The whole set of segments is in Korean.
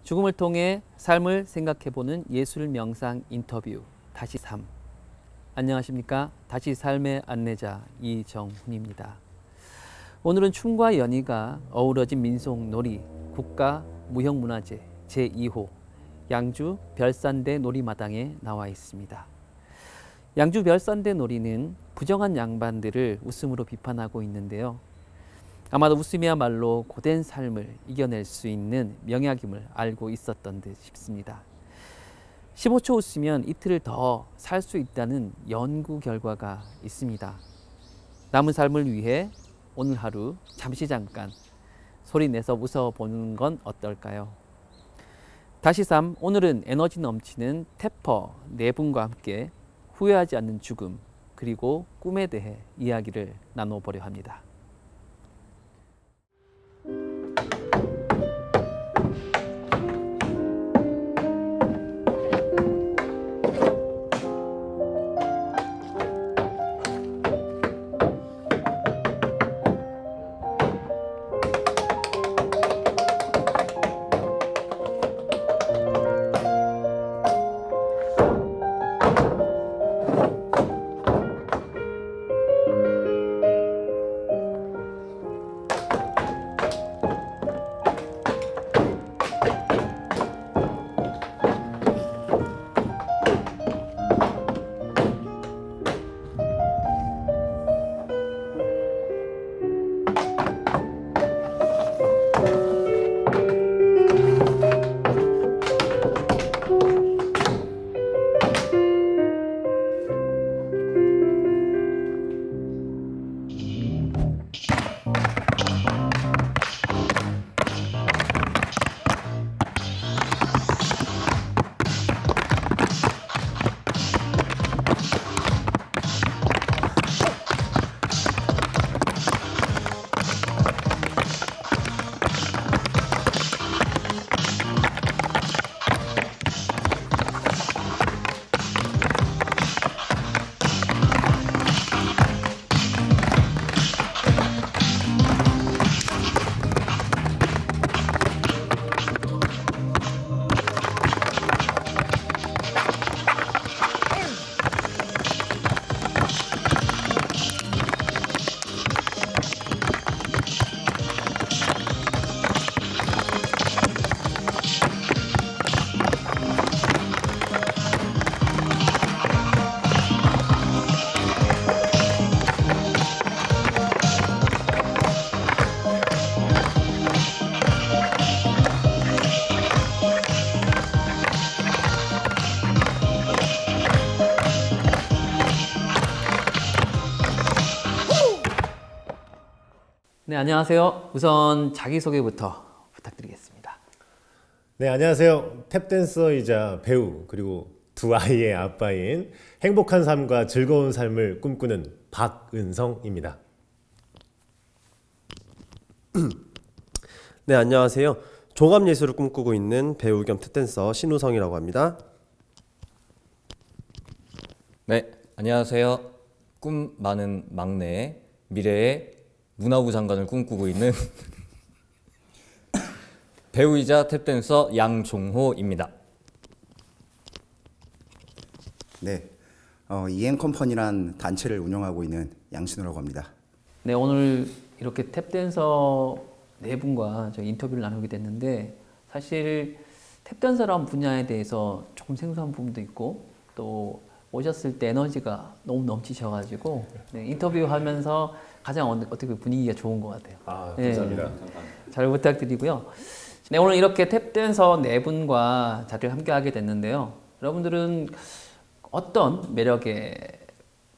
죽음을 통해 삶을 생각해보는 예술 명상 인터뷰 다시 삶. 안녕하십니까? 다시 삶의 안내자 이정훈입니다. 오늘은 춤과 연희가 어우러진 민속놀이 국가무형문화재 제2호 양주 별산대 놀이마당에 나와 있습니다. 양주 별산대 놀이는 부정한 양반들을 웃음으로 비판하고 있는데요. 아마도 웃음이야말로 고된 삶을 이겨낼 수 있는 명약임을 알고 있었던 듯 싶습니다. 15초 웃으면 이틀을 더 살 수 있다는 연구 결과가 있습니다. 남은 삶을 위해 오늘 하루 잠깐 소리 내서 웃어보는 건 어떨까요? 다시 삶, 오늘은 에너지 넘치는 태퍼 네 분과 함께 후회하지 않는 죽음 그리고 꿈에 대해 이야기를 나눠보려 합니다. 네, 안녕하세요. 우선 자기소개부터 부탁드리겠습니다. 네, 안녕하세요. 탭댄서이자 배우 그리고 두 아이의 아빠인 행복한 삶과 즐거운 삶을 꿈꾸는 박은성입니다. 네, 안녕하세요. 종합예술을 꿈꾸고 있는 배우 겸 탭댄서 신우성이라고 합니다. 네, 안녕하세요. 꿈 많은 막내 미래의 문화부 장관을 꿈꾸고 있는 배우이자 탭댄서 양종호입니다. 네, 이엔컴퍼니란 단체를 운영하고 있는 양신우라고 합니다. 네, 오늘 이렇게 탭댄서 네 분과 저희 인터뷰를 나누게 됐는데 사실 탭댄서라는 분야에 대해서 조금 생소한 부분도 있고 또 오셨을 때 에너지가 너무 넘치셔가지고 네, 인터뷰하면서 가장 어떻게 분위기가 좋은 것 같아요. 아, 감사합니다. 네, 잘 부탁드리고요. 네, 오늘 이렇게 탭댄서 네 분과 자리를 함께 하게 됐는데요. 여러분들은 어떤 매력에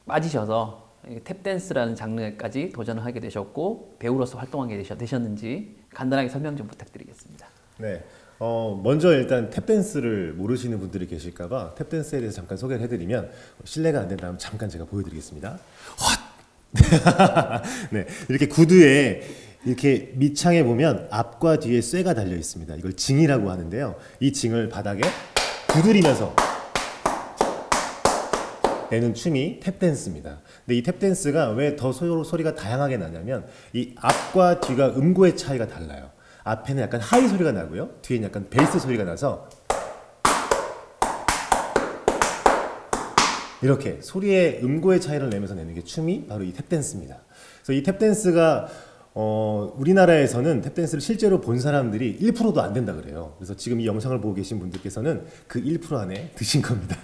빠지셔서 탭댄스라는 장르까지 도전을 하게 되셨고 배우로서 활동하게 되셨는지 간단하게 설명 좀 부탁드리겠습니다. 네, 먼저 일단 탭댄스를 모르시는 분들이 계실까봐 탭댄스에 대해서 잠깐 소개를 해드리면 실례가 안 된다면 잠깐 제가 보여드리겠습니다. 네, 이렇게 구두에 이렇게 밑창에 보면 앞과 뒤에 쇠가 달려 있습니다. 이걸 징이라고 하는데요. 이 징을 바닥에 두드리면서 내는 춤이 탭댄스입니다. 근데 이 탭댄스가 왜 더 소리가 다양하게 나냐면 이 앞과 뒤가 음고의 차이가 달라요. 앞에는 약간 하이 소리가 나고요. 뒤에는 약간 베이스 소리가 나서 이렇게 소리의 음고의 차이를 내면서 내는 게 춤이 바로 이 탭댄스입니다. 그래서 이 탭댄스가 우리나라에서는 탭댄스를 실제로 본 사람들이 1%도 안 된다 그래요. 그래서 지금 이 영상을 보고 계신 분들께서는 그 1% 안에 드신 겁니다.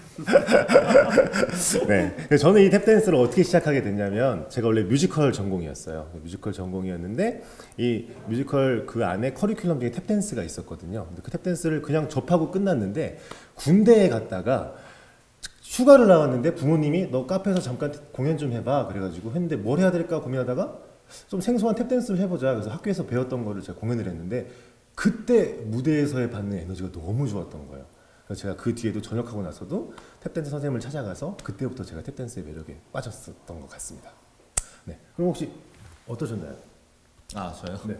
네, 그래서 저는 이 탭댄스를 어떻게 시작하게 됐냐면 제가 원래 뮤지컬 전공이었어요. 뮤지컬 전공이었는데 이 뮤지컬 그 안에 커리큘럼 중에 탭댄스가 있었거든요. 근데 그 탭댄스를 그냥 접하고 끝났는데 군대에 갔다가 휴가를 나왔는데 부모님이 너 카페에서 잠깐 공연 좀 해봐 그래가지고 했는데 뭘 해야 될까 고민하다가 좀 생소한 탭댄스를 해보자. 그래서 학교에서 배웠던 거를 제가 공연을 했는데 그때 무대에서의 받는 에너지가 너무 좋았던 거예요. 그래서 제가 그 뒤에도 전역하고 나서도 탭댄스 선생님을 찾아가서 그때부터 제가 탭댄스의 매력에 빠졌었던 것 같습니다. 네, 그럼 혹시 어떠셨나요? 아, 저요? 네.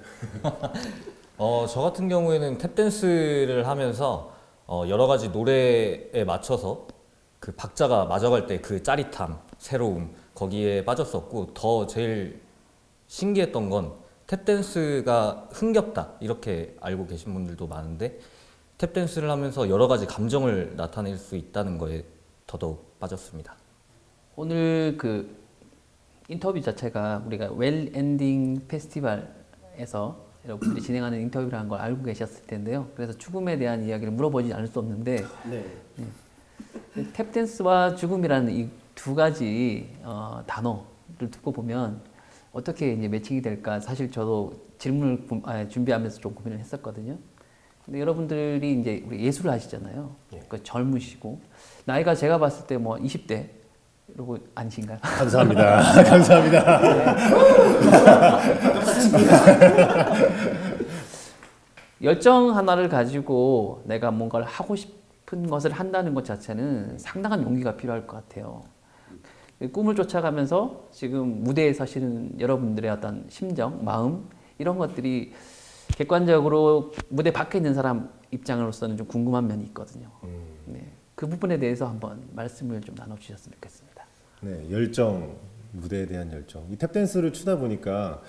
저 같은 경우에는 탭댄스를 하면서 여러 가지 노래에 맞춰서 그 박자가 맞아갈 때 그 짜릿함, 새로움 거기에 빠졌었고 더 제일 신기했던 건 탭댄스가 흥겹다 이렇게 알고 계신 분들도 많은데 탭댄스를 하면서 여러 가지 감정을 나타낼 수 있다는 거에 더더욱 빠졌습니다. 오늘 그 인터뷰 자체가 우리가 웰 엔딩 페스티벌에서 여러분들이 진행하는 인터뷰라는 걸 알고 계셨을 텐데요. 그래서 죽음에 대한 이야기를 물어보지 않을 수 없는데 탭댄스와 죽음이라는 이 두 가지 단어를 듣고 보면 어떻게 이제 매칭이 될까 사실 저도 질문을 준비하면서 좀 고민을 했었거든요. 근데 여러분들이 이제 우리 예술을 하시잖아요. 그 젊으시고 나이가 제가 봤을 때 뭐 20대 이러고 아니신가요? 감사합니다. 감사합니다. 열정 하나를 가지고 내가 뭔가를 하고 싶은 것을 한다는 것 자체는 상당한 용기가 필요할 것 같아요. 꿈을 쫓아가면서 지금 무대에 서시는 여러분들의 어떤 심정, 마음 이런 것들이 객관적으로 무대 밖에 있는 사람 입장으로서는 좀 궁금한 면이 있거든요. 네, 그 부분에 대해서 한번 말씀을 좀 나눠주셨으면 좋겠습니다. 네, 열정, 무대에 대한 열정. 이 탭댄스를 추다 보니까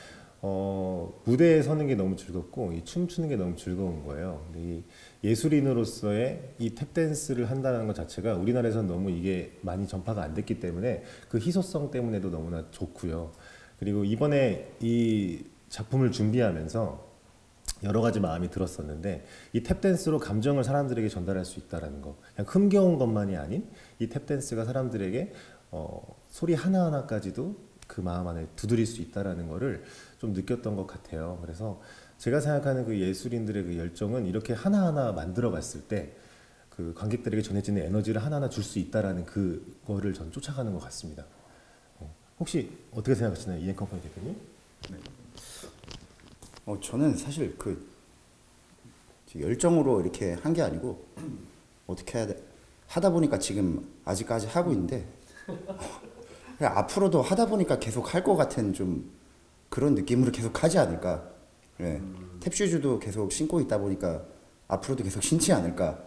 무대에 서는 게 너무 즐겁고 이 춤추는 게 너무 즐거운 거예요. 근데 이 예술인으로서의 이 탭댄스를 한다는 것 자체가 우리나라에서는 너무 이게 많이 전파가 안 됐기 때문에 그 희소성 때문에도 너무나 좋고요. 그리고 이번에 이 작품을 준비하면서 여러 가지 마음이 들었었는데 이 탭댄스로 감정을 사람들에게 전달할 수 있다는 거, 그냥 흥겨운 것만이 아닌 이 탭댄스가 사람들에게 소리 하나하나까지도 그 마음 안에 두드릴 수 있다는 거를 좀 느꼈던 것 같아요. 그래서 제가 생각하는 그 예술인들의 그 열정은 이렇게 하나하나 만들어 갔을 때 그 관객들에게 전해지는 에너지를 하나하나 줄 수 있다는 그거를 전 쫓아가는 것 같습니다. 혹시 어떻게 생각하시나요, 이엔 컴퍼니 대표님? 네. 저는 사실 그 열정으로 이렇게 한 게 아니고 어떻게 해야 돼? 하다 보니까 지금 아직까지 하고 있는데 앞으로도 하다 보니까 계속 할 것 같은 좀 그런 느낌으로 계속 하지 않을까. 네. 탭슈즈도 계속 신고 있다 보니까 앞으로도 계속 신지 않을까.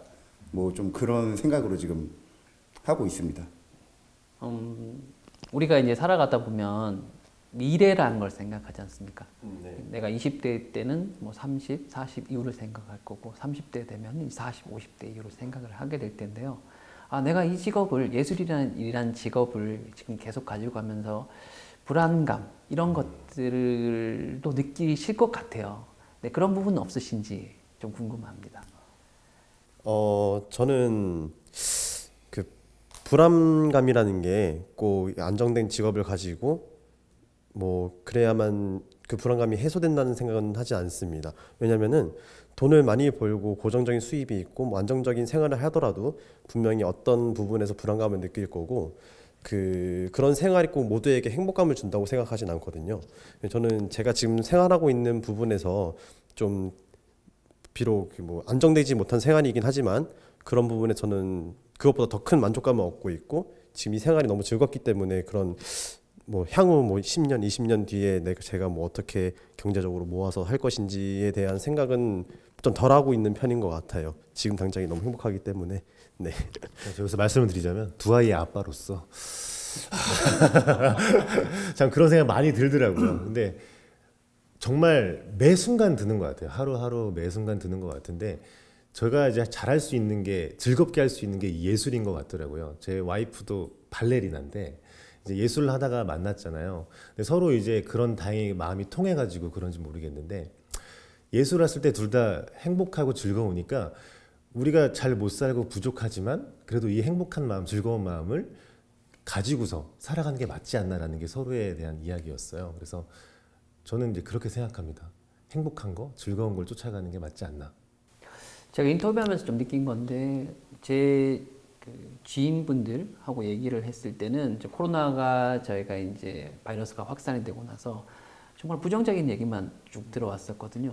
뭐 좀 그런 생각으로 지금 하고 있습니다. 우리가 이제 살아가다 보면 미래라는 걸 생각하지 않습니까? 네. 내가 20대 때는 뭐 30, 40 이후를 생각할 거고 30대 되면 40, 50대 이후를 생각을 하게 될 텐데요. 내가 이 직업을 예술이라는 직업을 지금 계속 가지고 가면서 불안감 이런 것들도 느끼실 것 같아요. 네, 그런 부분은 없으신지 좀 궁금합니다. 저는 그 불안감이라는 게 꼭 안정된 직업을 가지고 뭐 그래야만 그 불안감이 해소된다는 생각은 하지 않습니다. 왜냐면은 돈을 많이 벌고 고정적인 수입이 있고 뭐 안정적인 생활을 하더라도 분명히 어떤 부분에서 불안감을 느낄 거고 그런 생활이 꼭 모두에게 행복감을 준다고 생각하진 않거든요. 저는 제가 지금 생활하고 있는 부분에서 좀 비록 뭐 안정되지 못한 생활이긴 하지만 그런 부분에 저는 그것보다 더 큰 만족감을 얻고 있고 지금 이 생활이 너무 즐겁기 때문에 그런 뭐 향후 뭐 10년, 20년 뒤에 제가 뭐 어떻게 경제적으로 모아서 할 것인지에 대한 생각은 좀 덜 하고 있는 편인 것 같아요. 지금 당장이 너무 행복하기 때문에. 네. 여기서 말씀을 드리자면 두 아이의 아빠로서 참 그런 생각 많이 들더라고요. 근데 정말 매 순간 드는 것 같아요. 하루하루 매 순간 드는 것 같은데 제가 이제 잘할 수 있는 게 즐겁게 할 수 있는 게 예술인 것 같더라고요. 제 와이프도 발레리나인데 이제 예술을 하다가 만났잖아요. 근데 서로 이제 그런 다행히 마음이 통해가지고 그런지 모르겠는데 예술 했을 때 둘 다 행복하고 즐거우니까 우리가 잘 못 살고 부족하지만 그래도 이 행복한 마음, 즐거운 마음을 가지고서 살아가는 게 맞지 않나라는 게 서로에 대한 이야기였어요. 그래서 저는 이제 그렇게 생각합니다. 행복한 거, 즐거운 걸 쫓아가는 게 맞지 않나. 제가 인터뷰하면서 좀 느낀 건데 제 그 지인분들하고 얘기를 했을 때는 이제 코로나가 저희가 이제 바이러스가 확산이 되고 나서 정말 부정적인 얘기만 쭉 들어왔었거든요.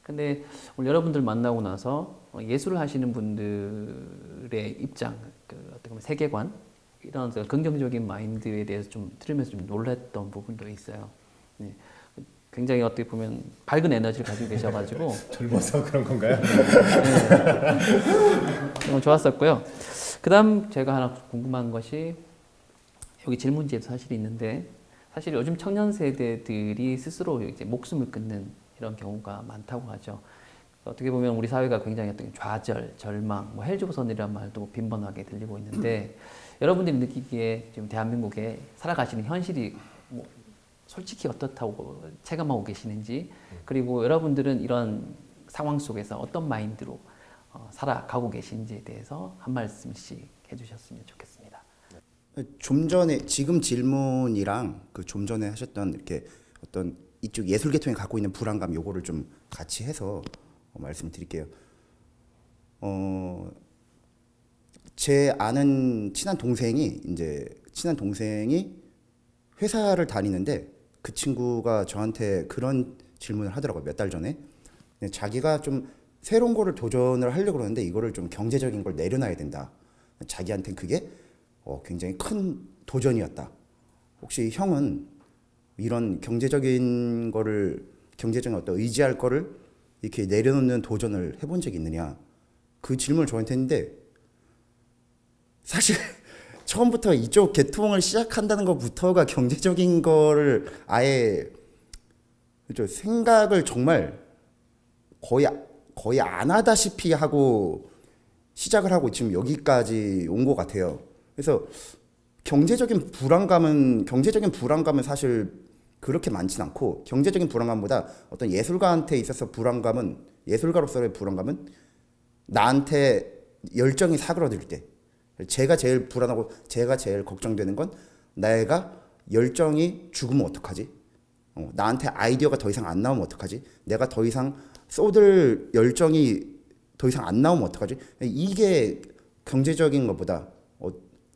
근데 오늘 여러분들 만나고 나서 예술을 하시는 분들의 입장, 그 어떻게 보면 세계관 이런 긍정적인 마인드에 대해서 좀 들으면서 좀 놀랐던 부분도 있어요. 네. 굉장히 어떻게 보면 밝은 에너지를 가지고 계셔가지고 젊어서 그런 건가요? 네. 너무 좋았었고요. 그다음 제가 하나 궁금한 것이 여기 질문지에도 사실 있는데 사실 요즘 청년 세대들이 스스로 이제 목숨을 끊는 이런 경우가 많다고 하죠. 어떻게 보면 우리 사회가 굉장히 어떤 좌절, 절망, 뭐 헬조선이라는 말도 빈번하게 들리고 있는데 여러분들이 느끼기에 지금 대한민국에 살아가시는 현실이 뭐 솔직히 어떻다고 체감하고 계시는지 그리고 여러분들은 이런 상황 속에서 어떤 마인드로 살아가고 계신지에 대해서 한 말씀씩 해주셨으면 좋겠습니다. 좀 전에 지금 질문이랑 그 좀 전에 하셨던 이렇게 어떤 이쪽 예술 계통이 갖고 있는 불안감 요거를 좀 같이 해서 말씀드릴게요. 제 아는 친한 동생이 회사를 다니는데 그 친구가 저한테 그런 질문을 하더라고요. 몇 달 전에. 자기가 좀 새로운 거를 도전을 하려고 그러는데 이거를 좀 경제적인 걸 내려놔야 된다. 자기한테는 그게 굉장히 큰 도전이었다. 혹시 형은 이런 경제적인 어떤 의지할 거를 이렇게 내려놓는 도전을 해본 적이 있느냐? 그 질문을 저한테 했는데 사실 처음부터 이쪽 계통을 시작한다는 것부터가 경제적인 거를 아예 생각을 정말 거의 안 하다시피 하고 시작을 하고 지금 여기까지 온 것 같아요. 그래서 경제적인 불안감은 사실 그렇게 많진 않고 경제적인 불안감보다 어떤 예술가한테 있어서 예술가로서의 불안감은 나한테 열정이 사그러들 때 제가 제일 불안하고 제가 제일 걱정되는 건 내가 열정이 죽으면 어떡하지? 나한테 아이디어가 더 이상 안 나오면 어떡하지? 내가 더 이상 쏟을 열정이 더 이상 안 나오면 어떡하지? 이게 경제적인 것보다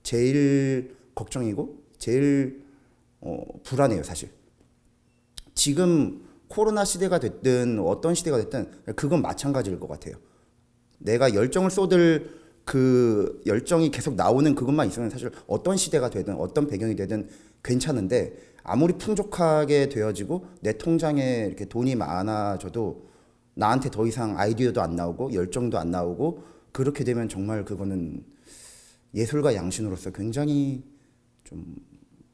제일 걱정이고 제일 불안해요, 사실. 지금 코로나 시대가 됐든 어떤 시대가 됐든 그건 마찬가지일 것 같아요. 내가 열정을 쏟을 그 열정이 계속 나오는 그것만 있으면 사실 어떤 시대가 되든 어떤 배경이 되든 괜찮은데 아무리 풍족하게 되어지고 내 통장에 이렇게 돈이 많아져도 나한테 더 이상 아이디어도 안 나오고 열정도 안 나오고 그렇게 되면 정말 그거는 예술가 양신으로서 굉장히 좀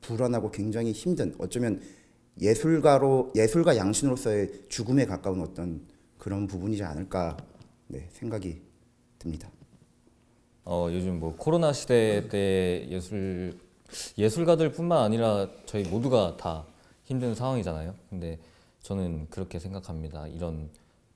불안하고 굉장히 힘든 어쩌면 예술가 양신으로서의 죽음에 가까운 어떤 그런 부분이지 않을까 생각이 듭니다. 요즘 뭐 코로나 시대 때 예술가들뿐만 아니라 저희 모두가 다 힘든 상황이잖아요. 근데 저는 그렇게 생각합니다. 이런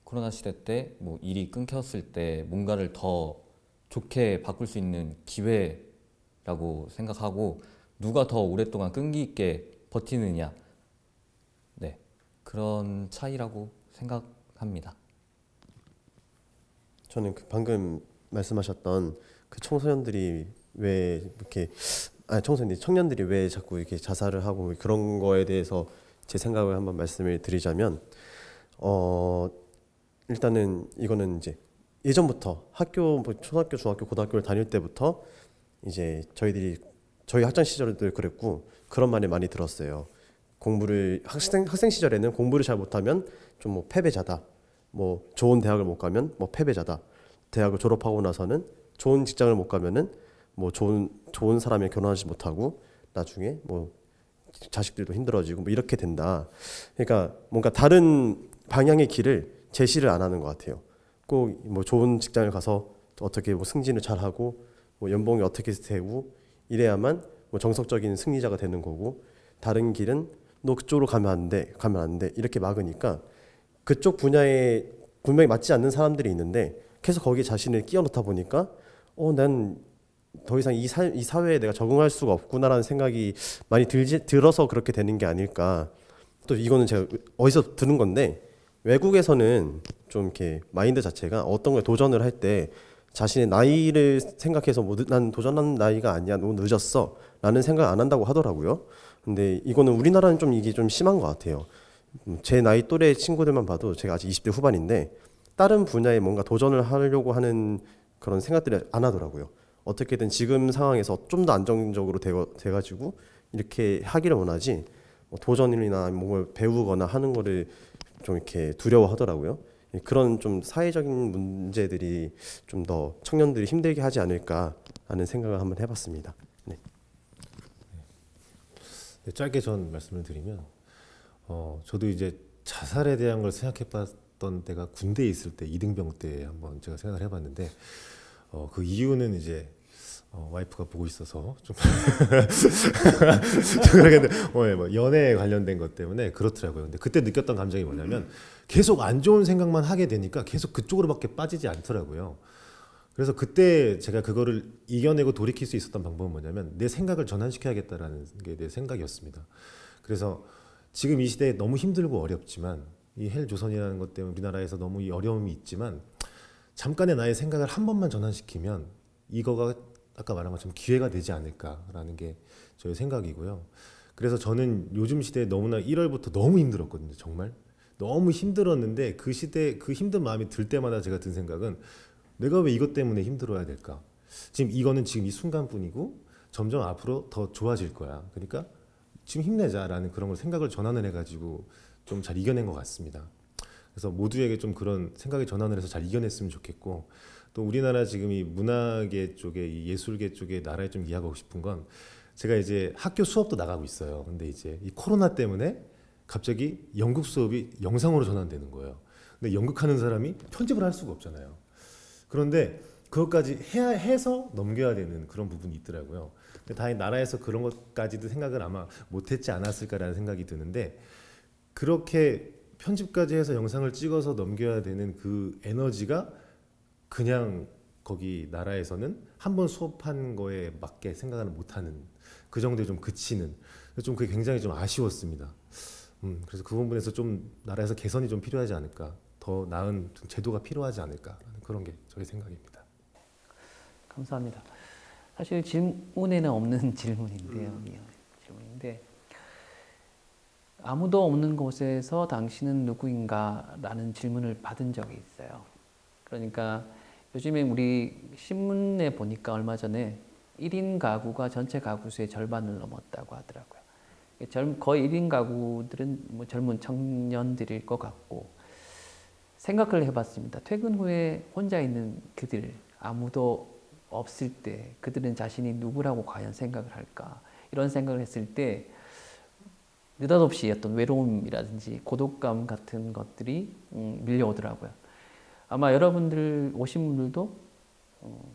코로나 시대 때 뭐 일이 끊겼을 때 뭔가를 더 좋게 바꿀 수 있는 기회라고 생각하고 누가 더 오랫동안 끈기 있게 버티느냐 그런 차이라고 생각합니다. 저는 그 방금 말씀하셨던 그 청년들이 왜 자꾸 이렇게 자살을 하고 그런 거에 대해서 제 생각을 한번 말씀을 드리자면 일단은 이거는 이제 예전부터 초등학교, 중학교, 고등학교를 다닐 때부터 이제 저희 학창 시절에도 그랬고 그런 말을 많이 들었어요. 학생 시절에는 공부를 잘 못하면 좀 뭐 패배자다. 뭐 좋은 대학을 못 가면 뭐 패배자다. 대학을 졸업하고 나서는 좋은 직장을 못 가면은 뭐 좋은 사람에 결혼하지 못하고 나중에 뭐 자식들도 힘들어지고 뭐 이렇게 된다. 그러니까 뭔가 다른 방향의 길을 제시를 안 하는 것 같아요. 꼭 뭐 좋은 직장을 가서 어떻게 뭐 승진을 잘하고 뭐 연봉이 어떻게 세우고 이래야만 뭐 정석적인 승리자가 되는 거고, 다른 길은 너 그쪽으로 가면 안 돼, 가면 안 돼 이렇게 막으니까 그쪽 분야에 분명히 맞지 않는 사람들이 있는데 계속 거기에 자신을 끼워 넣다 보니까 난 더 이상 이 사회에 내가 적응할 수가 없구나라는 생각이 많이 들어서 그렇게 되는 게 아닐까. 또 이거는 제가 어디서 들은 건데, 외국에서는 좀 이렇게 마인드 자체가 어떤 걸 도전을 할 때 자신의 나이를 생각해서 뭐 난 도전하는 나이가 아니야, 너무 늦었어 라는 생각 안 한다고 하더라고요. 근데 이거는 우리나라는 좀 이게 좀 심한 것 같아요. 제 나이 또래 친구들만 봐도 제가 아직 20대 후반인데 다른 분야에 뭔가 도전을 하려고 하는 그런 생각들을 안 하더라고요. 어떻게든 지금 상황에서 좀 더 안정적으로 돼가지고 이렇게 하기를 원하지, 뭐 도전이나 뭘 배우거나 하는 거를 좀 이렇게 두려워하더라고요. 그런 좀 사회적인 문제들이 좀 더 청년들이 힘들게 하지 않을까 하는 생각을 한번 해봤습니다. 네. 네, 짧게 전 말씀을 드리면 저도 이제 자살에 대한 걸 생각해봤던 때가 군대에 있을 때 이등병 때 한번 제가 생각을 해봤는데 그 이유는 이제 와이프가 보고 있어서 좀 그러겠는데 뭐 연애에 관련된 것 때문에 그렇더라고요. 근데 그때 느꼈던 감정이 뭐냐면 계속 안 좋은 생각만 하게 되니까 계속 그쪽으로밖에 빠지지 않더라고요. 그래서 그때 제가 그거를 이겨내고 돌이킬 수 있었던 방법은 뭐냐면 내 생각을 전환시켜야겠다라는 게 내 생각이었습니다. 그래서 지금 이 시대에 너무 힘들고 어렵지만 이 헬조선이라는 것 때문에 우리나라에서 너무 이 어려움이 있지만 잠깐의 나의 생각을 한 번만 전환시키면 이거가 아까 말한 것처럼 기회가 되지 않을까라는 게 저의 생각이고요. 그래서 저는 요즘 시대에 너무나 1월부터 너무 힘들었거든요. 정말 너무 힘들었는데 그 시대 그 힘든 마음이 들 때마다 제가 든 생각은 내가 왜 이것 때문에 힘들어야 될까? 지금 이거는 지금 이 순간뿐이고 점점 앞으로 더 좋아질 거야. 그러니까 지금 힘내자라는 그런 걸 생각을 전환을 해가지고 좀 잘 이겨낸 것 같습니다. 그래서 모두에게 좀 그런 생각의 전환을 해서 잘 이겨냈으면 좋겠고, 또 우리나라 지금 이 문화계 쪽에 이 예술계 쪽에 나라에 좀 이야기하고 싶은 건 제가 이제 학교 수업도 나가고 있어요. 근데 이제 이 코로나 때문에 갑자기 연극 수업이 영상으로 전환되는 거예요. 근데 연극하는 사람이 편집을 할 수가 없잖아요. 그런데 그것까지 해서 넘겨야 되는 그런 부분이 있더라고요. 근데 다행히 나라에서 그런 것까지도 생각을 아마 못했지 않았을까라는 생각이 드는데, 그렇게 편집까지 해서 영상을 찍어서 넘겨야 되는 그 에너지가 그냥 거기 나라에서는 한 번 수업한 거에 맞게 생각을 못하는 그 정도에 좀 그치는, 좀 그게 굉장히 좀 아쉬웠습니다. 그래서 그 부분에서 좀 나라에서 개선이 좀 필요하지 않을까, 더 나은 좀 제도가 필요하지 않을까, 그런 게 저의 생각입니다. 감사합니다. 사실 질문에는 없는 질문인데요. 질문인데 아무도 없는 곳에서 당신은 누구인가? 라는 질문을 받은 적이 있어요. 그러니까 요즘에 우리 신문에 보니까 얼마 전에 1인 가구가 전체 가구 수의 절반을 넘었다고 하더라고요. 거의 1인 가구들은 뭐 젊은 청년들일 것 같고, 생각을 해봤습니다. 퇴근 후에 혼자 있는 그들, 아무도 없을 때 그들은 자신이 누구라고 과연 생각을 할까? 이런 생각을 했을 때 느닷없이 어떤 외로움이라든지 고독감 같은 것들이 밀려오더라고요. 아마 여러분들 오신 분들도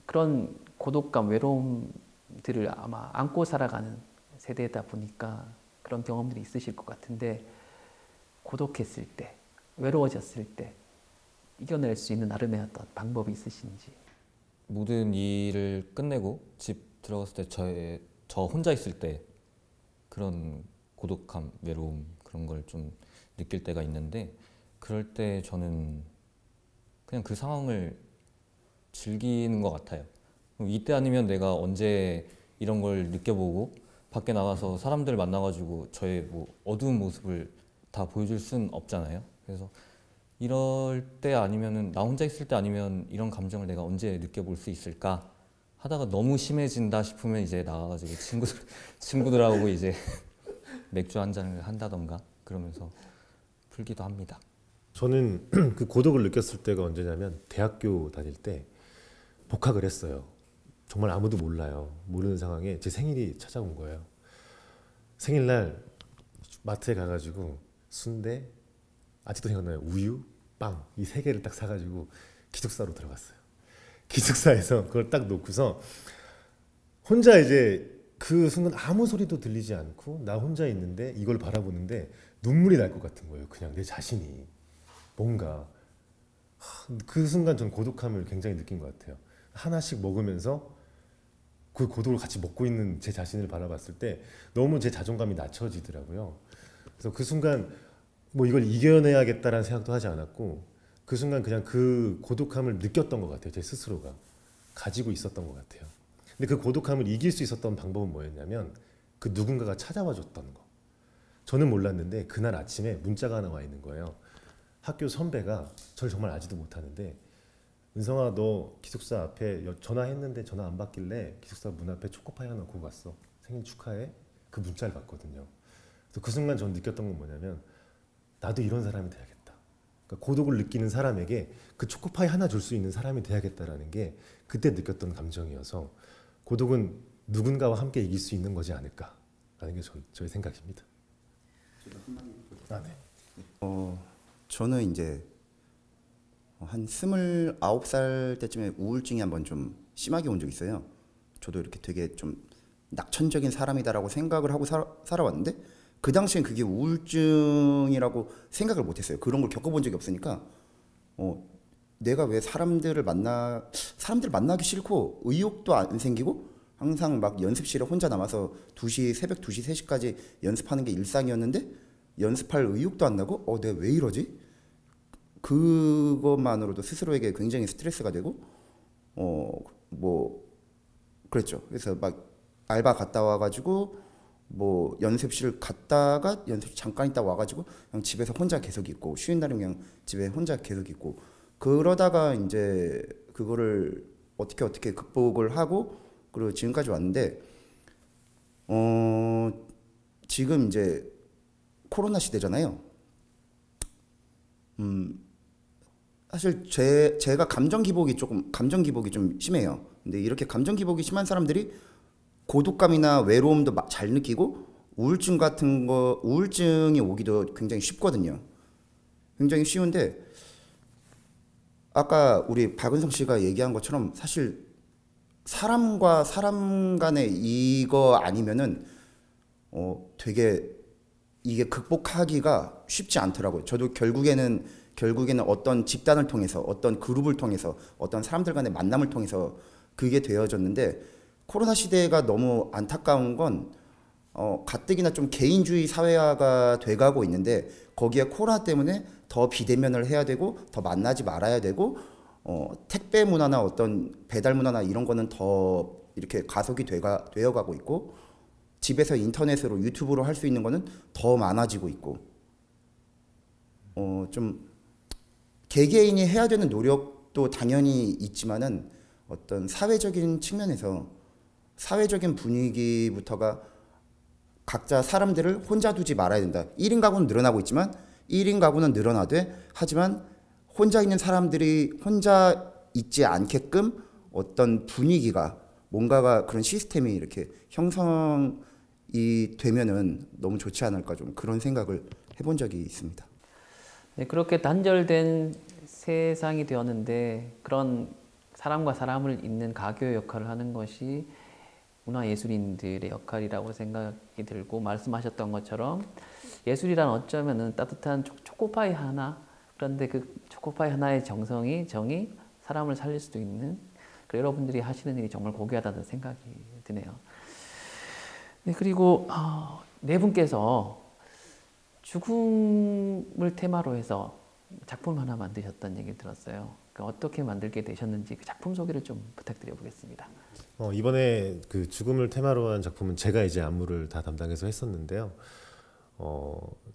그런 고독감, 외로움들을 아마 안고 살아가는 세대다 보니까 그런 경험들이 있으실 것 같은데, 고독했을 때, 외로워졌을 때 이겨낼 수 있는 나름의 어떤 방법이 있으신지. 모든 일을 끝내고 집 들어갔을 때 저 혼자 있을 때 그런 고독함, 외로움 그런 걸 좀 느낄 때가 있는데, 그럴 때 저는 그냥 그 상황을 즐기는 것 같아요. 이때 아니면 내가 언제 이런 걸 느껴보고 밖에 나가서 사람들 만나가지고 저의 뭐 어두운 모습을 다 보여줄 순 없잖아요. 그래서 이럴 때 아니면은 나 혼자 있을 때 아니면 이런 감정을 내가 언제 느껴볼 수 있을까 하다가 너무 심해진다 싶으면 이제 나가가지고 친구들하고 이제 맥주 한 잔을 한다던가 그러면서 풀기도 합니다. 저는 그 고독을 느꼈을 때가 언제냐면 대학교 다닐 때 복학을 했어요. 정말 아무도 몰라요. 모르는 상황에 제 생일이 찾아온 거예요. 생일날 마트에 가가지고 순대, 아직도 생각나요. 우유, 빵 이 세 개를 딱 사가지고 기숙사로 들어갔어요. 기숙사에서 그걸 딱 놓고서 혼자 이제 그 순간 아무 소리도 들리지 않고 나 혼자 있는데 이걸 바라보는데 눈물이 날 것 같은 거예요. 그냥 내 자신이 뭔가 그 순간 전 고독함을 굉장히 느낀 것 같아요. 하나씩 먹으면서 그 고독을 같이 먹고 있는 제 자신을 바라봤을 때 너무 제 자존감이 낮춰지더라고요. 그래서 그 순간 뭐 이걸 이겨내야겠다라는 생각도 하지 않았고 그 순간 그냥 그 고독함을 느꼈던 것 같아요. 제 스스로가 가지고 있었던 것 같아요. 근데 그 고독함을 이길 수 있었던 방법은 뭐였냐면 그 누군가가 찾아와 줬던 거. 저는 몰랐는데 그날 아침에 문자가 하나 와 있는 거예요. 학교 선배가 저를 정말 알지도 못하는데 은성아 너 기숙사 앞에 전화했는데 전화 안 받길래 기숙사 문 앞에 초코파이 하나 놓고 갔어. 생일 축하해. 그 문자를 봤거든요. 그래서 그 순간 저는 느꼈던 건 뭐냐면 나도 이런 사람이 돼야겠다. 그러니까 고독을 느끼는 사람에게 그 초코파이 하나 줄 수 있는 사람이 돼야겠다라는 게 그때 느꼈던 감정이어서 고독은 누군가와 함께 이길 수 있는 거지 않을까라는 게 저의 생각입니다. 네. 저는 이제 한 29살 때쯤에 우울증이 한번 좀 심하게 온 적이 있어요. 저도 이렇게 되게 좀 낙천적인 사람이다라고 생각을 하고 살아왔는데 그 당시엔 그게 우울증이라고 생각을 못했어요. 그런 걸 겪어본 적이 없으니까 내가 왜 사람들 만나기 싫고 의욕도 안 생기고 항상 막 연습실에 혼자 남아서 새벽 2시, 3시까지 연습하는 게 일상이었는데 연습할 의욕도 안 나고 내가 왜 이러지? 그것만으로도 스스로에게 굉장히 스트레스가 되고 뭐 그랬죠. 그래서 막 알바 갔다 와가지고 뭐 연습실 갔다가 연습실 잠깐 있다 와가지고 그냥 집에서 혼자 계속 있고 쉬는 날은 그냥 집에 혼자 계속 있고 그러다가 이제 그거를 어떻게 극복을 하고 그리고 지금까지 왔는데 지금 이제 코로나 시대잖아요. 사실 제가 감정 기복이 좀 심해요. 근데 이렇게 감정 기복이 심한 사람들이 고독감이나 외로움도 잘 느끼고 우울증이 오기도 굉장히 쉽거든요. 굉장히 쉬운데 아까 우리 박은성 씨가 얘기한 것처럼 사실 사람과 사람 간의 이거 아니면은 되게 이게 극복하기가 쉽지 않더라고요. 저도 결국에는 어떤 집단을 통해서 어떤 그룹을 통해서 어떤 사람들 간의 만남을 통해서 그게 되어졌는데 코로나 시대가 너무 안타까운 건 가뜩이나 좀 개인주의 사회화가 돼가고 있는데 거기에 코로나 때문에 더 비대면을 해야 되고 더 만나지 말아야 되고 택배 문화나 어떤 배달 문화나 이런 거는 더 이렇게 가속이 되어가고 있고 집에서 인터넷으로 유튜브로 할 수 있는 거는 더 많아지고 있고 좀 개개인이 해야 되는 노력도 당연히 있지만은 어떤 사회적인 측면에서 사회적인 분위기부터가 각자 사람들을 혼자 두지 말아야 된다. 1인 가구는 늘어나고 있지만 1인 가구는 늘어나되 하지만 혼자 있는 사람들이 혼자 있지 않게끔 어떤 분위기가 뭔가가 그런 시스템이 이렇게 형성이 되면은 너무 좋지 않을까 좀 그런 생각을 해본 적이 있습니다. 네, 그렇게 단절된 세상이 되었는데 그런 사람과 사람을 잇는 가교 역할을 하는 것이 문화예술인들의 역할이라고 생각이 들고 말씀하셨던 것처럼 예술이란 어쩌면은 따뜻한 초코파이 하나 그런데 그 초코파이 하나의 정이 사람을 살릴 수도 있는 여러분들이 하시는 일이 정말 고귀하다는 생각이 드네요. 네, 그리고 네 분께서 죽음을 테마로 해서 작품 하나 만드셨다는 얘기 들었어요. 어떻게 만들게 되셨는지 그 작품 소개를 좀 부탁드려 보겠습니다. 이번에 그 죽음을 테마로 한 작품은 제가 이제 안무를 다 담당해서 했었는데요.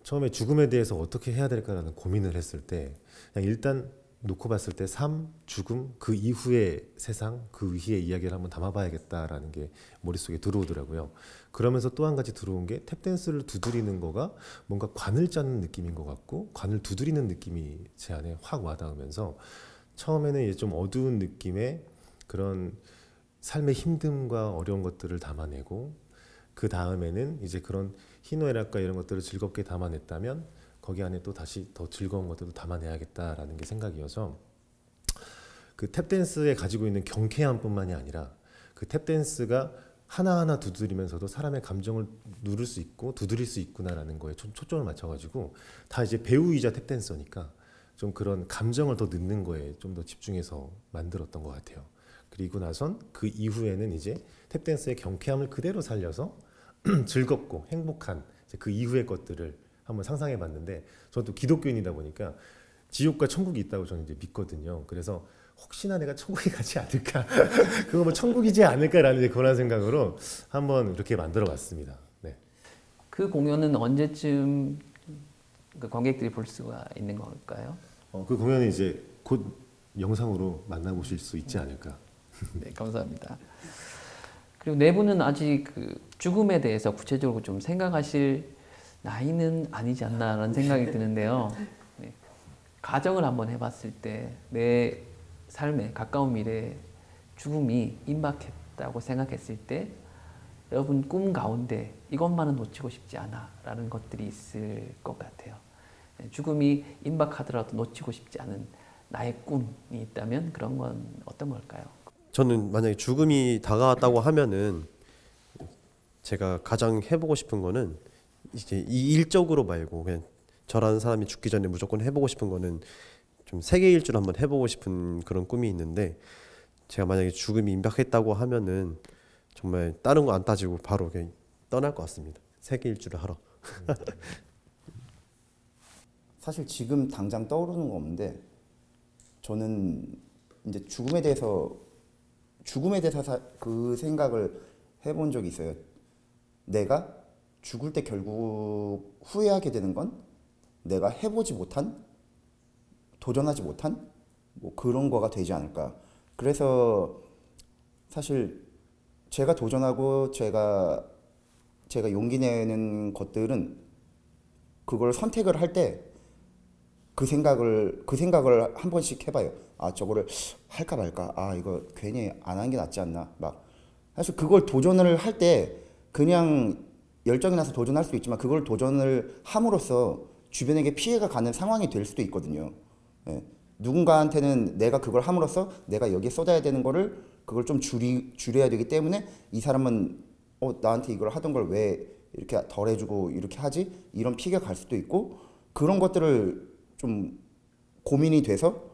처음에 죽음에 대해서 어떻게 해야 될까라는 고민을 했을 때 그냥 일단 놓고 봤을 때 삶, 죽음, 그 이후의 세상, 그 위의 이야기를 한번 담아봐야겠다라는 게 머릿속에 들어오더라고요. 그러면서 또 한 가지 들어온 게 탭댄스를 두드리는 거가 뭔가 관을 짜는 느낌인 것 같고 관을 두드리는 느낌이 제 안에 확 와닿으면서 처음에는 이제 좀 어두운 느낌의 그런 삶의 힘듦과 어려운 것들을 담아내고 그 다음에는 이제 그런 희노애락과 이런 것들을 즐겁게 담아냈다면 거기 안에 또 다시 더 즐거운 것들도 담아내야겠다라는 게 생각이어서 그 탭댄스에 가지고 있는 경쾌함뿐만이 아니라 그 탭댄스가 하나하나 두드리면서도 사람의 감정을 누를 수 있고 두드릴 수 있구나라는 거에 초점을 맞춰가지고 다 이제 배우이자 탭댄서니까 좀 그런 감정을 더 넣는 거에 좀 더 집중해서 만들었던 것 같아요. 그리고 나선 그 이후에는 이제 탭댄스의 경쾌함을 그대로 살려서 즐겁고 행복한 그 이후의 것들을 한번 상상해 봤는데 저는 또 기독교인이다 보니까 지옥과 천국이 있다고 저는 이제 믿거든요. 그래서 혹시나 내가 천국에 가지 않을까 그거 뭐 천국이지 않을까라는 이제 그런 생각으로 한번 이렇게 만들어 봤습니다. 네. 그 공연은 언제쯤 그 관객들이 볼 수가 있는 걸까요? 그 공연은 이제 곧 영상으로 만나보실 수 있지 않을까. 네, 감사합니다. 그리고 네 분은 아직 그 죽음에 대해서 구체적으로 좀 생각하실 나이는 아니지 않나라는 생각이 드는데요. 네. 가정을 한번 해봤을 때 내 삶에 가까운 미래에 죽음이 임박했다고 생각했을 때 여러분 꿈 가운데 이것만은 놓치고 싶지 않아 라는 것들이 있을 것 같아요. 죽음이 임박하더라도 놓치고 싶지 않은 나의 꿈이 있다면 그런 건 어떤 걸까요? 저는 만약에 죽음이 다가왔다고 하면은 제가 가장 해보고 싶은 거는 이제 이 일적으로 말고 그냥 저라는 사람이 죽기 전에 무조건 해보고 싶은 거는 좀 세계 일주를 한번 해보고 싶은 그런 꿈이 있는데 제가 만약에 죽음이 임박했다고 하면은 정말 다른 거 안 따지고 바로 그냥 떠날 것 같습니다. 세계 일주를 하러. 사실 지금 당장 떠오르는 건 없는데 저는 이제 죽음에 대해서 그 생각을 해본 적이 있어요. 내가 죽을 때 결국 후회하게 되는 건 내가 해보지 못한, 도전하지 못한 뭐 그런 거가 되지 않을까. 그래서 사실 제가 도전하고 제가 용기 내는 것들은 그걸 선택을 할 때 그 생각을 한 번씩 해봐요. 아, 저거를 할까 말까. 아, 이거 괜히 안 하는 게 낫지 않나. 막 사실 그걸 도전을 할 때 그냥 열정이 나서 도전할 수도 있지만 그걸 도전을 함으로써 주변에게 피해가 가는 상황이 될 수도 있거든요. 예. 누군가한테는 내가 그걸 함으로써 내가 여기에 쏟아야 되는 거를 그걸 좀 줄여야 되기 때문에 이 사람은 나한테 이걸 하던 걸 왜 이렇게 덜 해주고 이렇게 하지? 이런 피해가 갈 수도 있고 그런 것들을 좀 고민이 돼서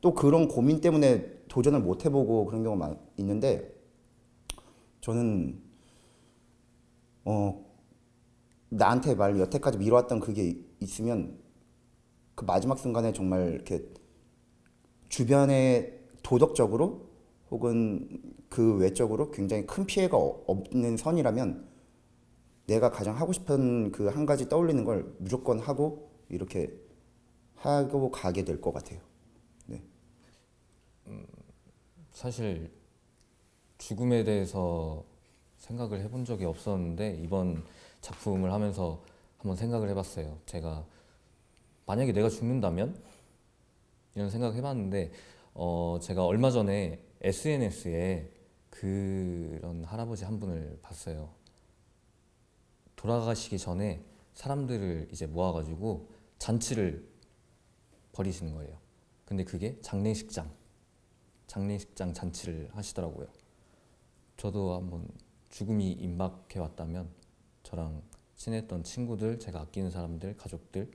또 그런 고민 때문에 도전을 못 해보고 그런 경우가 있는데 저는 나한테 여태까지 미뤄왔던 그게 있으면 그 마지막 순간에 정말 이렇게 주변에 도덕적으로 혹은 그 외적으로 굉장히 큰 피해가 없는 선이라면 내가 가장 하고 싶은 그 한 가지 떠올리는 걸 무조건 하고 이렇게 하고 가게 될 것 같아요. 네. 사실 죽음에 대해서 생각을 해본 적이 없었는데 이번 작품을 하면서 한번 생각을 해봤어요. 제가 만약에 내가 죽는다면 이런 생각을 해봤는데 제가 얼마 전에 SNS에 그런 할아버지 한 분을 봤어요. 돌아가시기 전에 사람들을 이제 모아가지고 잔치를 벌이시는 거예요. 근데 그게 장례식장 잔치를 하시더라고요. 저도 한번 죽음이 임박해 왔다면 저랑 친했던 친구들, 제가 아끼는 사람들, 가족들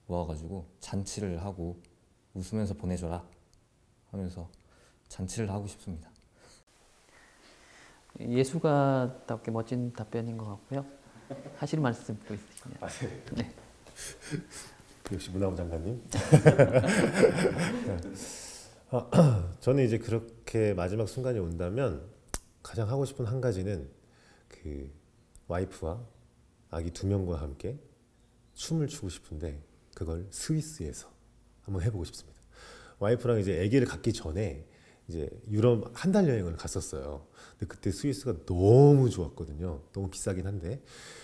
모아가지고 잔치를 하고 웃으면서 보내줘라 하면서 잔치를 하고 싶습니다. 예술가답게 멋진 답변인 것 같고요. 하실 말씀 또 있으시나요? 네. 역시 문화부 장관님. 저는 이제 그렇게 마지막 순간이 온다면 가장 하고 싶은 한 가지는 그 와이프와 아기 2명과 함께 춤을 추고 싶은데 그걸 스위스에서 한번 해보고 싶습니다. 와이프랑 이제 아기를 갖기 전에 이제 유럽 한 달 여행을 갔었어요. 근데 그때 스위스가 너무 좋았거든요. 너무 비싸긴 한데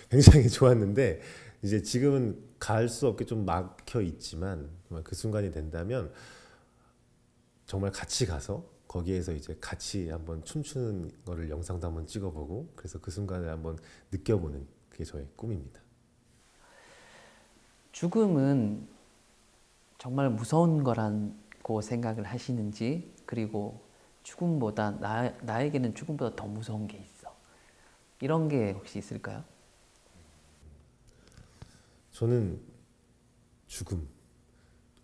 굉장히 좋았는데 이제 지금은 갈 수 없게 좀 막혀 있지만 그 순간이 된다면 정말 같이 가서 거기에서 이제 같이 한번 춤추는 거를 영상도 한번 찍어보고 그래서 그 순간을 한번 느껴보는 그게 저의 꿈입니다. 죽음은 정말 무서운 거라고 생각을 하시는지, 그리고 죽음보다 나에게는 죽음보다 더 무서운 게 있어, 이런 게 혹시 있을까요? 저는 죽음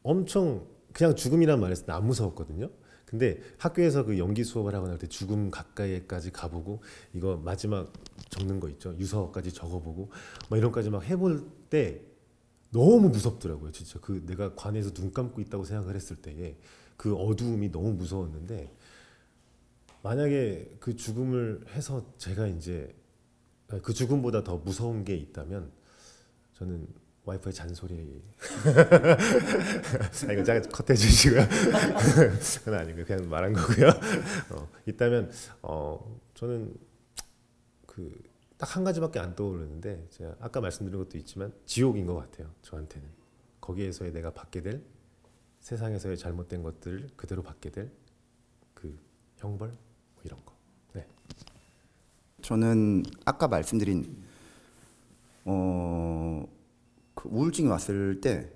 엄청 그냥 죽음이란 말했을 때 안 무서웠거든요. 근데 학교에서 그 연기 수업을 하거나 할 때 죽음 가까이까지 가보고 이거 마지막 적는 거 있죠. 유서까지 적어보고 막 이런까지 막 해볼 때 너무 무섭더라고요. 진짜 그 내가 관에서 눈 감고 있다고 생각을 했을 때에 그 어두움이 너무 무서웠는데, 만약에 그 죽음을 해서 제가 이제 그 죽음보다 더 무서운 게 있다면 저는 와이프의 잔소리 이거 잘 컷해 주시고요. 그건 아니고 그냥 말한 거고요. 있다면 저는 그 딱 한 가지밖에 안 떠오르는데, 제가 아까 말씀드린 것도 있지만 지옥인 것 같아요. 저한테는 거기에서의 내가 받게 될 세상에서의 잘못된 것들을 그대로 받게 될 그 형벌 뭐 이런 거. 네. 저는 아까 말씀드린 그 우울증이 왔을 때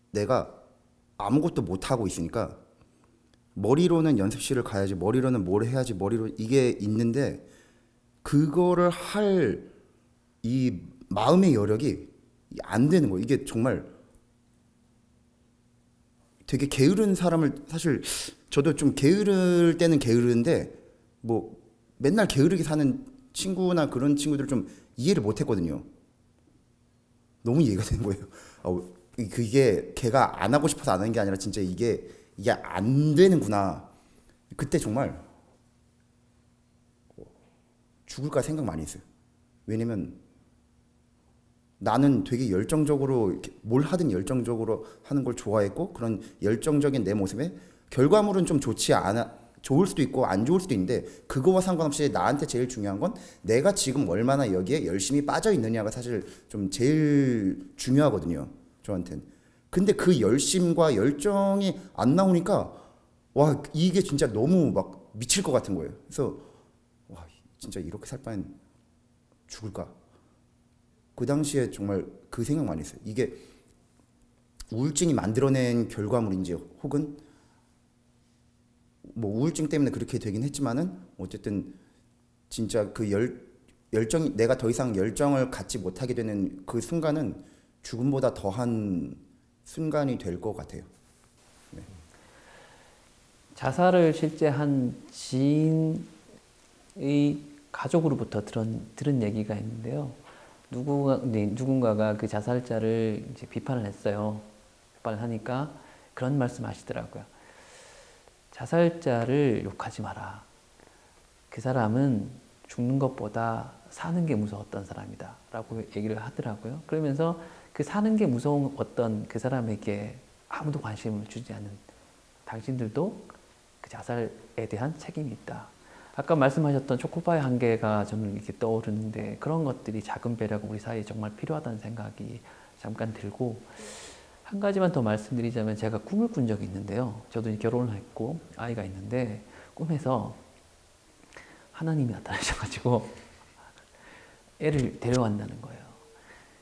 내가 아무것도 못 하고 있으니까 머리로는 연습실을 가야지, 머리로는 뭘 해야지, 머리로 이게 있는데 그거를 할 이 마음의 여력이 안 되는 거예요. 이게 정말 되게 게으른 사람을, 사실 저도 좀 게으를 때는 게으른데 뭐 맨날 게으르게 사는 친구나 그런 친구들을 좀 이해를 못 했거든요. 너무 이해가 되는 거예요. 그게 걔가 안 하고 싶어서 안 하는 게 아니라 진짜 이게 안 되는구나. 그때 정말 죽을까 생각 많이 했어요. 왜냐면 나는 되게 열정적으로 뭘 하든 열정적으로 하는 걸 좋아했고, 그런 열정적인 내 모습에 결과물은 좀 좋을 수도 있고 안 좋을 수도 있는데, 그거와 상관없이 나한테 제일 중요한 건 내가 지금 얼마나 여기에 열심히 빠져 있느냐가 사실 좀 제일 중요하거든요, 저한테는. 근데 그 열심과 열정이 안 나오니까 와, 이게 진짜 너무 막 미칠 것 같은 거예요. 그래서 와, 진짜 이렇게 살 바엔 죽을까? 그 당시에 정말 그 생각 많이 했어요. 이게 우울증이 만들어낸 결과물인지, 혹은 뭐 우울증 때문에 그렇게 되긴 했지만은 어쨌든 진짜 그 열정이, 내가 더 이상 열정을 갖지 못하게 되는 그 순간은 죽음보다 더한 순간이 될 것 같아요. 네. 자살을 실제 한 지인의 가족으로부터 들은 얘기가 있는데요. 누군가가 그 자살자를 이제 비판을 했어요. 비판을 하니까 그런 말씀 하시더라고요. 자살자를 욕하지 마라. 그 사람은 죽는 것보다 사는 게 무서웠던 사람이다 라고 얘기를 하더라고요. 그러면서 그 사는 게 무서운 어떤 그 사람에게 아무도 관심을 주지 않는 당신들도 그 자살에 대한 책임이 있다. 아까 말씀하셨던 초코파이 한 개가 저는 이렇게 떠오르는데, 그런 것들이 작은 배려가 우리 사이에 정말 필요하다는 생각이 잠깐 들고, 한 가지만 더 말씀드리자면 제가 꿈을 꾼 적이 있는데요. 저도 결혼을 했고 아이가 있는데 꿈에서 하나님이 나타나셔가지고 애를 데려간다는 거예요.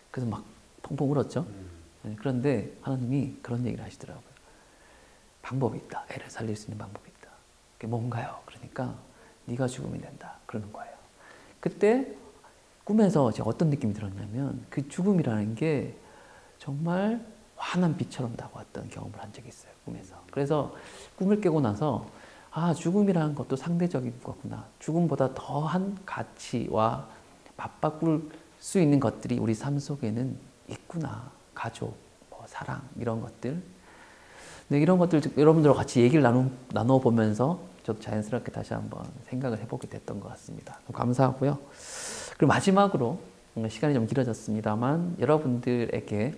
그래서 막 펑펑 울었죠. 그런데 하나님이 그런 얘기를 하시더라고요. 방법이 있다. 애를 살릴 수 있는 방법이 있다. 그게 뭔가요? 그러니까 네가 죽으면 된다. 그러는 거예요. 그때 꿈에서 제가 어떤 느낌이 들었냐면, 그 죽음이라는 게 정말 환한 빛처럼 다가왔던 경험을 한 적이 있어요. 꿈에서. 그래서 꿈을 깨고 나서 죽음이라는 것도 상대적인 거구나. 죽음보다 더한 가치와 맞바꿀 수 있는 것들이 우리 삶 속에는 있구나. 가족, 사랑, 이런 것들. 네, 이런 것들 여러분들과 같이 얘기를 나눠보면서 저도 자연스럽게 다시 한번 생각을 해보게 됐던 것 같습니다. 감사하고요. 그리고 마지막으로, 시간이 좀 길어졌습니다만 여러분들에게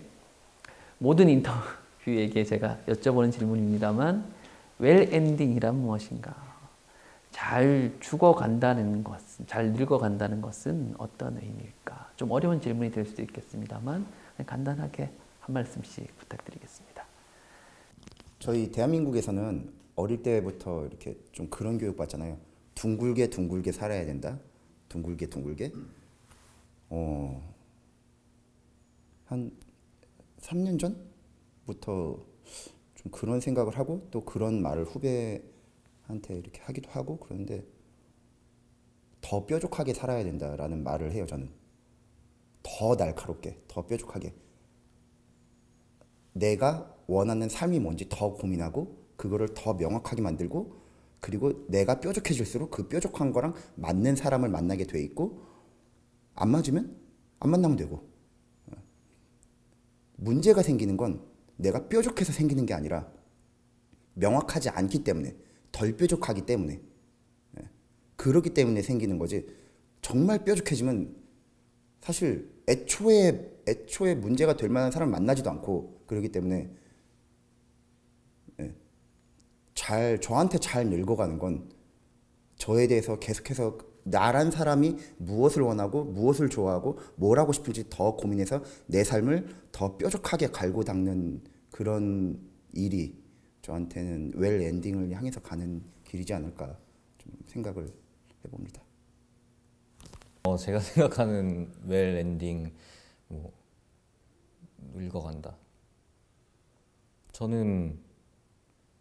모든 인터뷰에게 제가 여쭤보는 질문입니다만, 웰 엔딩이란 무엇인가? 잘 죽어간다는 것은, 잘 늙어간다는 것은 어떤 의미일까? 좀 어려운 질문이 될 수도 있겠습니다만 간단하게 한 말씀씩 부탁드리겠습니다. 저희 대한민국에서는 어릴 때부터 이렇게 좀 그런 교육 받잖아요. 둥글게 둥글게 살아야 된다. 둥글게 둥글게. 한 3년 전부터 좀 그런 생각을 하고 또 그런 말을 후배한테 이렇게 하기도 하고 그런데 더 뾰족하게 살아야 된다라는 말을 해요. 저는 더 날카롭게, 더 뾰족하게 내가 원하는 삶이 뭔지 더 고민하고 그거를 더 명확하게 만들고 그리고 내가 뾰족해질수록 그 뾰족한 거랑 맞는 사람을 만나게 돼 있고 안 맞으면 안 만나면 되고 문제가 생기는 건 내가 뾰족해서 생기는 게 아니라 명확하지 않기 때문에 덜 뾰족하기 때문에 그렇기 때문에 생기는 거지 정말 뾰족해지면 사실 애초에 문제가 될 만한 사람을 만나지도 않고 그렇기 때문에 저한테 잘 늙어가는 건 저에 대해서 계속해서 나란 사람이 무엇을 원하고 무엇을 좋아하고 뭘 하고 싶은지 더 고민해서 내 삶을 더 뾰족하게 갈고 닦는 그런 일이 저한테는 웰 엔딩을 향해서 가는 길이지 않을까 좀 생각을 해봅니다. 제가 생각하는 웰 엔딩 뭐 늙어간다. 저는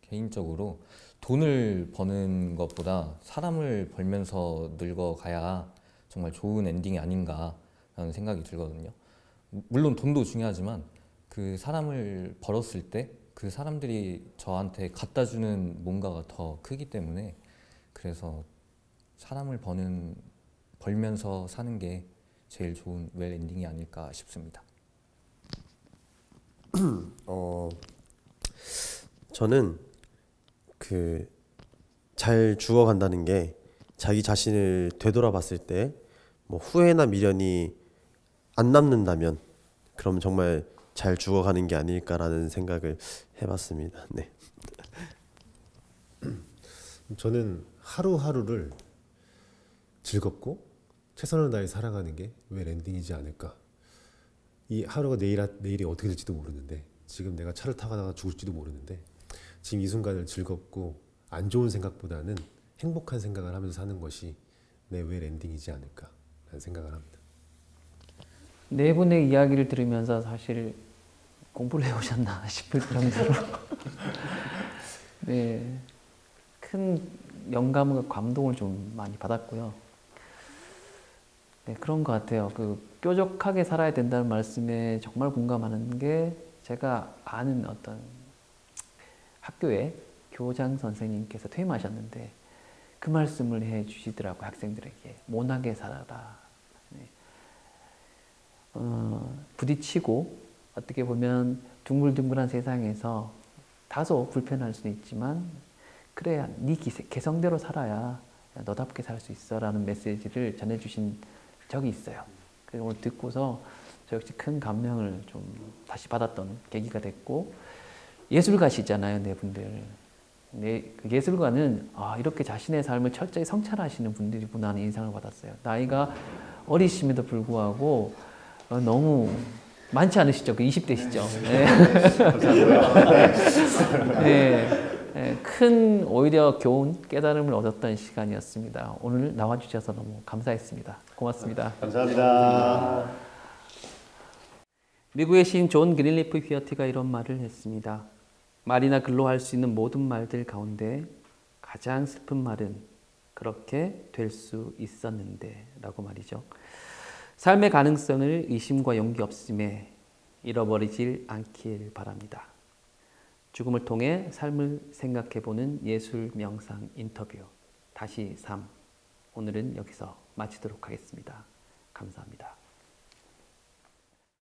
개인적으로 돈을 버는 것보다 사람을 벌면서 늙어가야 정말 좋은 엔딩이 아닌가라는 생각이 들거든요. 물론 돈도 중요하지만 그 사람을 벌었을 때 그 사람들이 저한테 갖다 주는 뭔가가 더 크기 때문에 그래서 사람을 벌면서 사는 게 제일 좋은 웰 엔딩이 아닐까 싶습니다. 저는 잘 죽어간다는 게 자기 자신을 되돌아봤을 때 뭐 후회나 미련이 안 남는다면 그럼 정말 잘 죽어가는 게 아닐까라는 생각을 해봤습니다. 네. 저는 하루하루를 즐겁고 최선을 다해 살아가는 게 웰 엔딩이지 않을까. 이 하루가 내일이 어떻게 될지도 모르는데 지금 내가 차를 타고 가다가 죽을지도 모르는데 지금 이 순간을 즐겁고 안 좋은 생각보다는 행복한 생각을 하면서 사는 것이 내 웰 엔딩이지 않을까 라는 생각을 합니다. 네 분의 이야기를 들으면서 사실 공부를 해오셨나 싶을 정도로 네, 큰 영감과 감동을 좀 많이 받았고요. 네, 그런 것 같아요. 뾰족하게 살아야 된다는 말씀에 정말 공감하는 게 제가 아는 어떤 학교에 교장 선생님께서 퇴임하셨는데 그 말씀을 해 주시더라고요. 학생들에게 모나게 살아라. 네. 부딪히고 어떻게 보면 둥글둥글한 세상에서 다소 불편할 수는 있지만 그래야 네 개성대로 살아야 너답게 살 수 있어 라는 메시지를 전해주신 적이 있어요. 그래서 오늘 듣고서 저 역시 큰 감명을 좀 다시 받았던 계기가 됐고 예술가시잖아요, 네 분들. 그 예술가는 이렇게 자신의 삶을 철저히 성찰하시는 분들이구나 하는 인상을 받았어요. 나이가 어리심에도 불구하고 너무 많지 않으시죠? 20대시죠? 네. 네. 큰 오히려 교훈, 깨달음을 얻었던 시간이었습니다. 오늘 나와주셔서 너무 감사했습니다. 고맙습니다. 감사합니다. 미국의 시인 존 그린리프 휘어티가 이런 말을 했습니다. 말이나 글로 할 수 있는 모든 말들 가운데 가장 슬픈 말은 그렇게 될 수 있었는데 라고 말이죠. 삶의 가능성을 의심과 용기 없음에 잃어버리질 않길 바랍니다. 죽음을 통해 삶을 생각해보는 예술 명상 인터뷰 다시 삶 오늘은 여기서 마치도록 하겠습니다. 감사합니다.